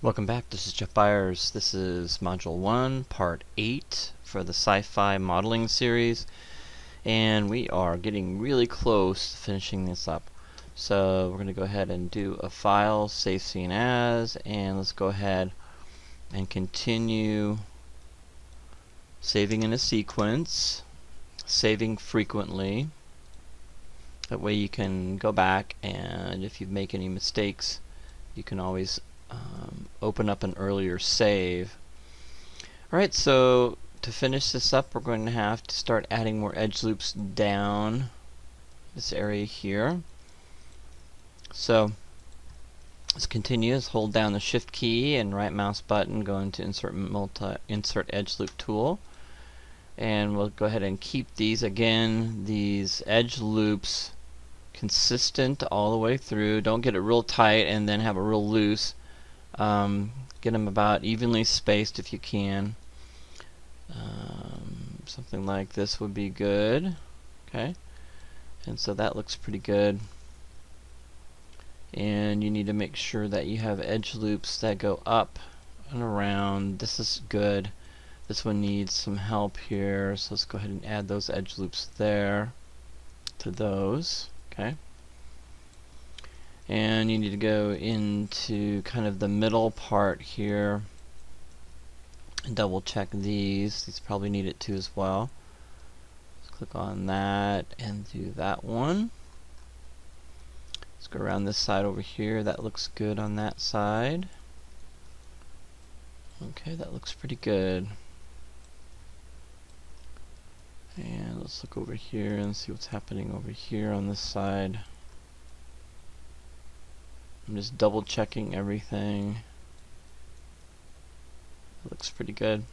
Welcome back, this is Jeff Byers. This is Module 1, Part 8 for the Sci-Fi Modeling Series. And we are getting really close to finishing this up. So we're going to go ahead and do a file, save scene as, and let's go ahead and continue saving in a sequence, saving frequently. That way you can go back, and if you make any mistakes, you can always open up an earlier save. Alright, so to finish this up, we're going to have to start adding more edge loops down this area here. So let's continue. Let's hold down the Shift key and right mouse button, go into Insert Edge Loop tool, and we'll go ahead and keep these these edge loops consistent all the way through. Don't get it real tight and then have it real loose. Get them about evenly spaced if you can. Something like this would be good. Okay, and so that looks pretty good. And you need to make sure that you have edge loops that go up and around. This is good. This one needs some help here, so let's go ahead and add those edge loops there to those. Okay. And you need to go into kind of the middle part here and double check these. These probably need it too as well. Let's click on that and do that one. Let's go around this side over here. That looks good on that side. Okay, that looks pretty good. And let's look over here and see what's happening over here on this side. I'm just double checking everything. It looks pretty good.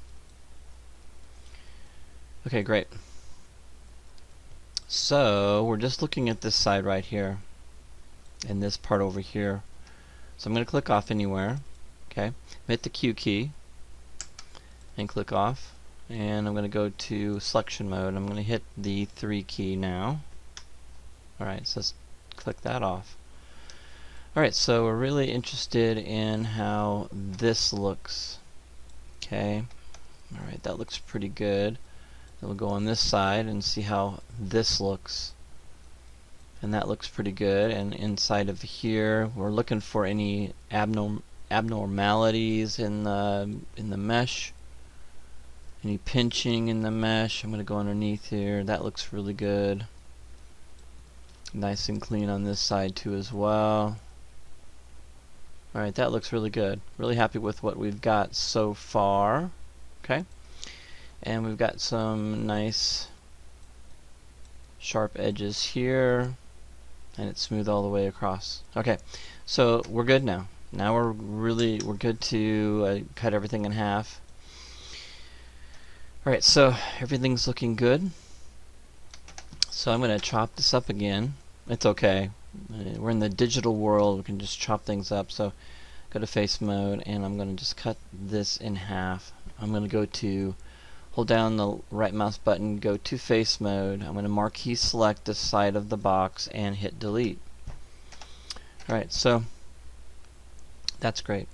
Okay, great. So we're just looking at this side right here and this part over here. So I'm going to click off anywhere. Okay, hit the Q key and click off, and I'm going to go to selection mode. I'm going to hit the 3 key now. Alright, so let's click that off. Alright, so we're really interested in how this looks. Okay, alright, that looks pretty good. Then we'll go on this side and see how this looks. And that looks pretty good. And inside of here, we're looking for any abnormalities in the mesh. Any pinching in the mesh. I'm going to go underneath here. That looks really good. Nice and clean on this side too as well. Alright, that looks really good. Really happy with what we've got so far. Okay. And we've got some nice sharp edges here. And it's smooth all the way across. Okay, so we're good now. Now we're good to cut everything in half. Alright, so everything's looking good. So I'm going to chop this up again. It's okay. We're in the digital world, we can just chop things up. So go to face mode, and I'm going to just cut this in half. I'm going to go to, hold down the right mouse button, go to face mode. I'm going to marquee select the side of the box and hit delete. Alright, so that's great.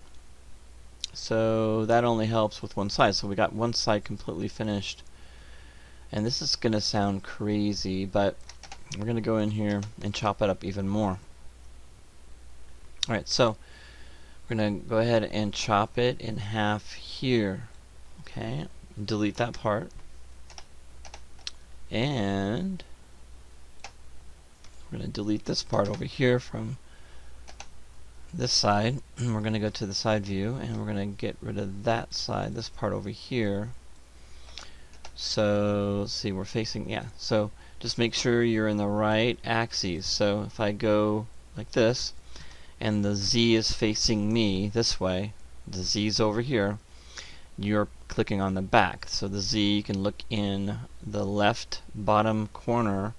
So that only helps with one side. So we got one side completely finished. And this is going to sound crazy, but we're going to go in here and chop it up even more. Alright, so we're going to go ahead and chop it in half here. Okay, delete that part. And we're going to delete this part over here from this side. And we're going to go to the side view, and we're going to get rid of that side, this part over here. So let's see, we're facing, yeah, so just make sure you're in the right axes. So if I go like this, and the Z is facing me this way, the Z is over here, you're clicking on the back. So the Z, you can look in the left bottom corner,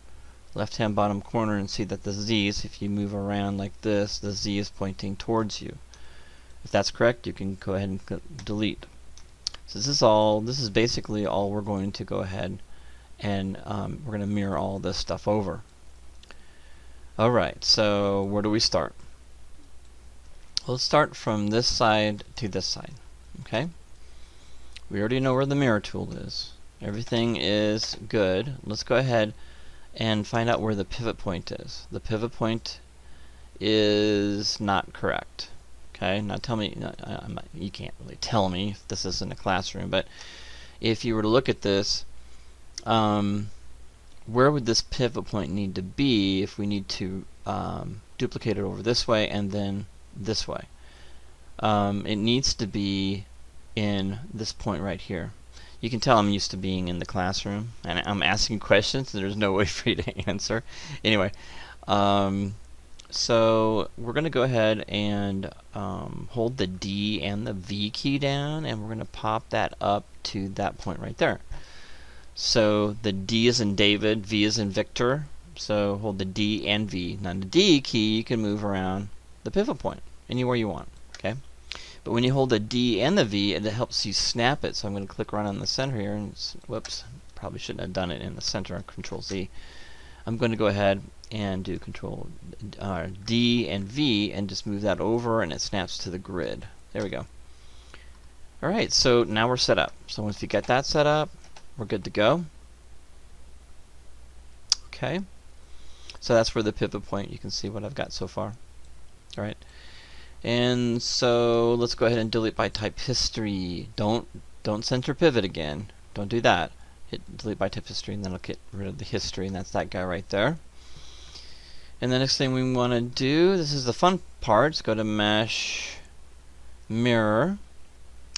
left-hand bottom corner, and see that the Z's, if you move around like this, the Z is pointing towards you. If that's correct, you can go ahead and click delete. So this is basically all we're going to go ahead and we're going to mirror all this stuff over. Alright, so where do we start? Let's start from this side to this side. Okay? We already know where the mirror tool is. Everything is good. Let's go ahead and find out where the pivot point is. The pivot point is not correct. Okay? Now tell me, you can't really tell me if this is in a classroom, but if you were to look at this, where would this pivot point need to be if we need to duplicate it over this way and then this way? It needs to be in this point right here. You can tell I'm used to being in the classroom and I'm asking questions and there's no way for you to answer. Anyway, so we're going to go ahead and hold the D and the V key down, and we're going to pop that up to that point right there. So the D is in David, V is in Victor, so hold the D and V. Now the D key, you can move around the pivot point anywhere you want. Okay, but when you hold the D and the V, it helps you snap it. So I'm going to click right on the center here, and whoops, probably shouldn't have done it in the center. Control Z. I'm going to go ahead and do Control D and V and just move that over, and it snaps to the grid. There we go. Alright, so now we're set up. So once you get that set up, we're good to go. Okay, so that's where the pivot point, you can see what I've got so far. Alright, and so let's go ahead and delete by type history. Don't center pivot again. Don't do that. Hit delete by type history, and then I'll get rid of the history, and that's that guy right there. And the next thing we want to do, this is the fun part, is go to Mesh Mirror.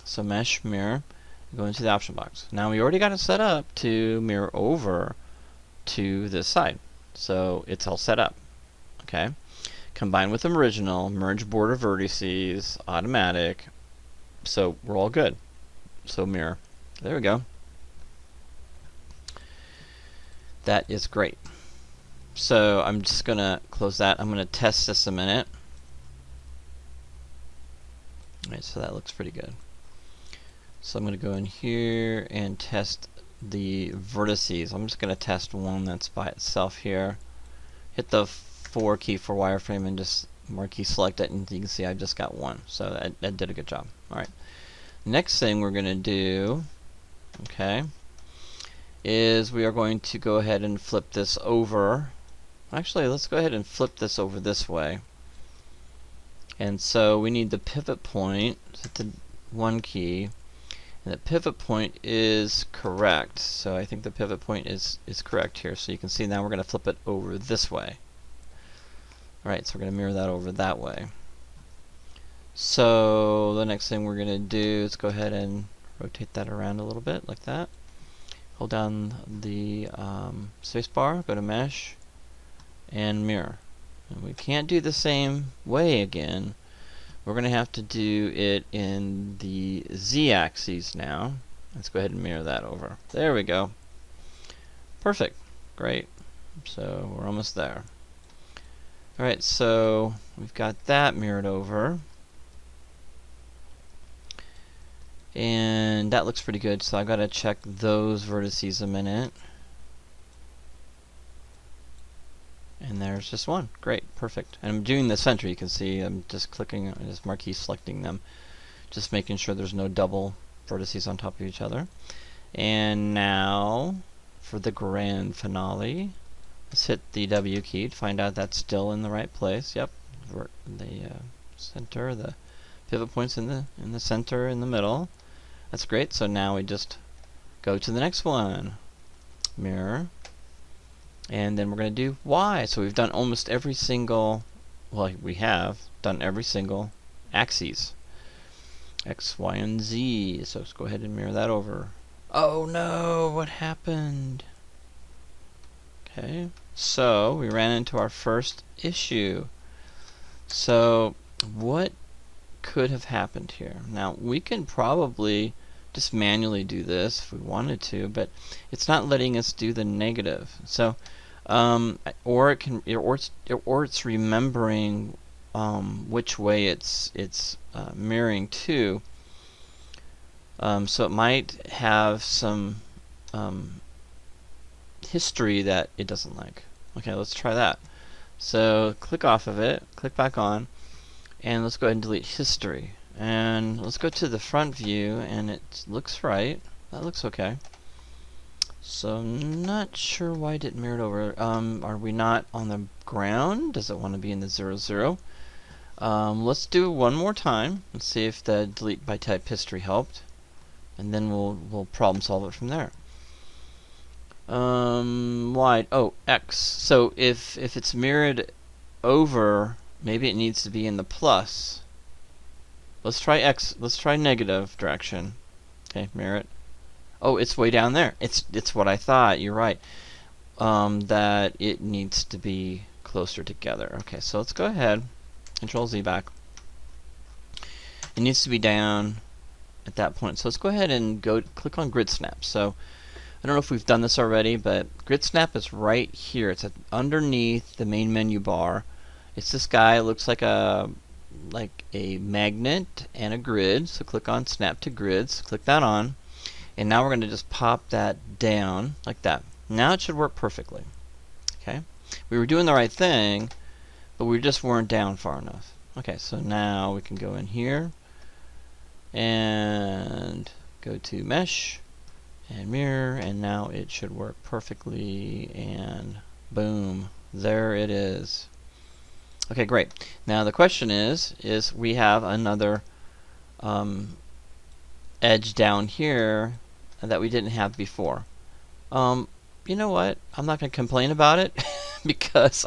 So Mesh Mirror, go into the option box. Now we already got it set up to mirror over to this side. So it's all set up. Okay. Combine with original, merge border vertices, automatic. So we're all good. So mirror. There we go. That is great. So I'm just going to close that. I'm going to test this a minute. Alright, so that looks pretty good. So I'm going to go in here and test the vertices. I'm just going to test one that's by itself here. Hit the 4 key for wireframe and just marquee select it, and you can see I just got one. So that did a good job. Alright. Next thing we're going to do, okay, is we are going to go ahead and flip this over. Actually, let's go ahead and flip this over this way. And so we need the pivot point, hit the 1 key, and the pivot point is correct. So I think the pivot point is correct here. So you can see now we're going to flip it over this way. Alright, so we're going to mirror that over that way. So the next thing we're going to do is go ahead and rotate that around a little bit like that. Hold down the space bar, go to Mesh, and Mirror. And we can't do the same way again. We're going to have to do it in the Z-axis now. Let's go ahead and mirror that over. There we go. Perfect. Great. So we're almost there. Alright, so we've got that mirrored over. And that looks pretty good, so I've got to check those vertices a minute. And there's just one. Great, perfect. And I'm doing the center, you can see I'm just clicking on this marquee, selecting them, just making sure there's no double vertices on top of each other. And now for the grand finale, let's hit the W key to find out that's still in the right place. Yep, the center, the pivot points in the center, in the middle. That's great. So now we just go to the next one, mirror, and then we're going to do Y. So we've done almost every single, well, we have done every single axes, X, Y, and Z. So let's go ahead and mirror that over. Oh no, what happened? Okay, so we ran into our first issue. So what could have happened here? Now we can probably just manually do this if we wanted to, but it's not letting us do the negative. So or it's remembering which way it's mirroring to. So it might have some history that it doesn't like. Okay, let's try that. So click off of it, click back on, And let's go ahead and delete history. And let's go to the front view, and it looks right. That looks okay. So I'm not sure why it didn't mirror it over. Are we not on the ground? Does it want to be in the 0, 0? Let's do it one more time and see if the delete by type history helped. And then we'll problem solve it from there. Y, oh, X. So if it's mirrored over, maybe it needs to be in the plus. Let's try X. Let's try negative direction. Okay, mirror it. Oh, it's way down there. It's what I thought. You're right. That it needs to be closer together. Okay, so let's go ahead. Control Z back. It needs to be down at that point. So let's go ahead and click on grid snap. So I don't know if we've done this already, but grid snap is right here. It's underneath the main menu bar. It's this guy. It looks like a magnet and a grid. So click on snap to grids. Click that on. And now we're going to just pop that down like that. Now it should work perfectly. Okay? We were doing the right thing, but we just weren't down far enough. Okay, so now we can go in here and go to mesh and mirror, and now it should work perfectly, and boom, there it is. Okay, great. Now the question is we have another edge down here that we didn't have before. You know what? I'm not going to complain about it because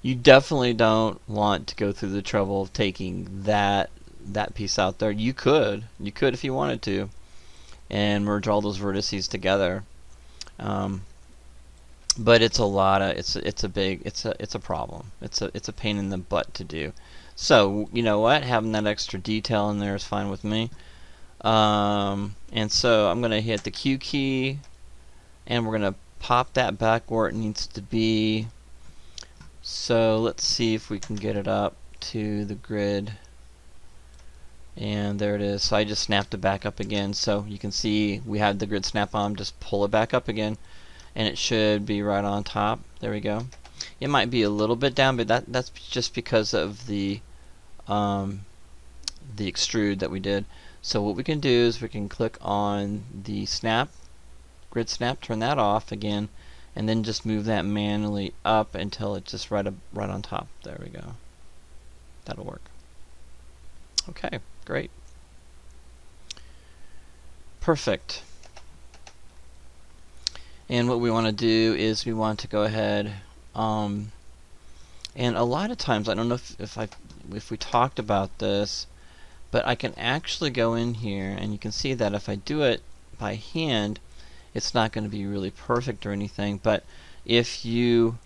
you definitely don't want to go through the trouble of taking that piece out there. You could if you wanted to, and merge all those vertices together. But it's a lot of it's a problem. It's a pain in the butt to do. So you know what? Having that extra detail in there is fine with me. And so I'm gonna hit the Q key, and we're gonna pop that back where it needs to be. So let's see if we can get it up to the grid. And there it is. So I just snapped it back up again. So you can see we have the grid snap on. Just pull it back up again, and it should be right on top. There we go. It might be a little bit down, but that's just because of the extrude that we did. So what we can do is we can click on the snap, grid snap, turn that off again, and then just move that manually up until it's just right on top. There we go. That'll work. Okay, great. Perfect. And what we want to do is we want to go ahead and a lot of times, I don't know if we talked about this, but I can actually go in here and you can see that if I do it by hand, it's not going to be really perfect or anything. But if you,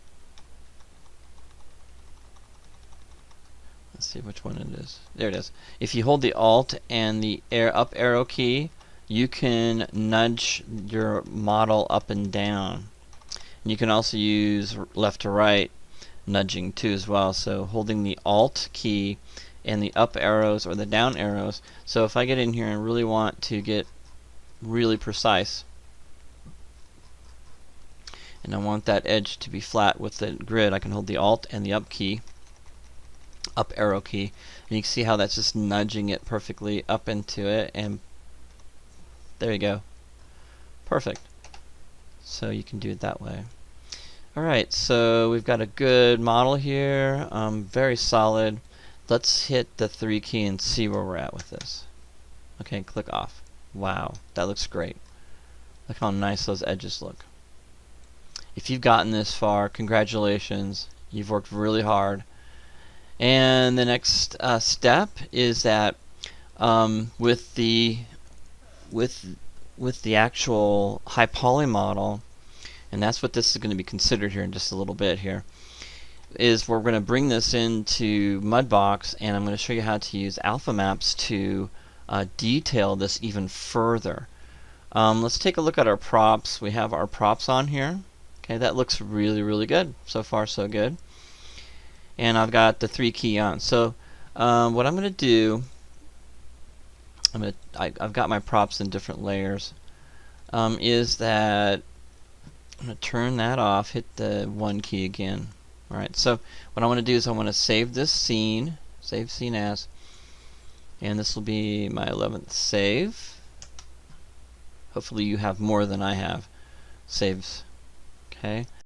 let's see which one it is. There it is. If you hold the Alt and the up arrow key, you can nudge your model up and down. And you can also use left to right nudging too as well. So holding the Alt key and the up arrows or the down arrows. So if I get in here and really want to get really precise, and I want that edge to be flat with the grid, I can hold the Alt and the up key, up arrow key, and you can see how that's just nudging it perfectly up into it, and there you go. Perfect. So you can do it that way. Alright, so we've got a good model here, very solid. Let's hit the 3 key and see where we're at with this. Okay, click off. Wow, that looks great. Look how nice those edges look. If you've gotten this far, congratulations. You've worked really hard. And the next step is that with the actual high poly model, and that's what this is going to be considered here in just a little bit here, is we're going to bring this into Mudbox, and I'm going to show you how to use alpha maps to detail this even further. Let's take a look at our props. We have our props on here. Okay, that looks really good. So far so good. And I've got the 3 key on. So what I'm going to do, I've got my props in different layers, is that I'm going to turn that off, hit the 1 key again. Alright, so what I want to do is I want to save this scene, Save scene as. And this will be my 11th save. Hopefully you have more than I have saves. Okay.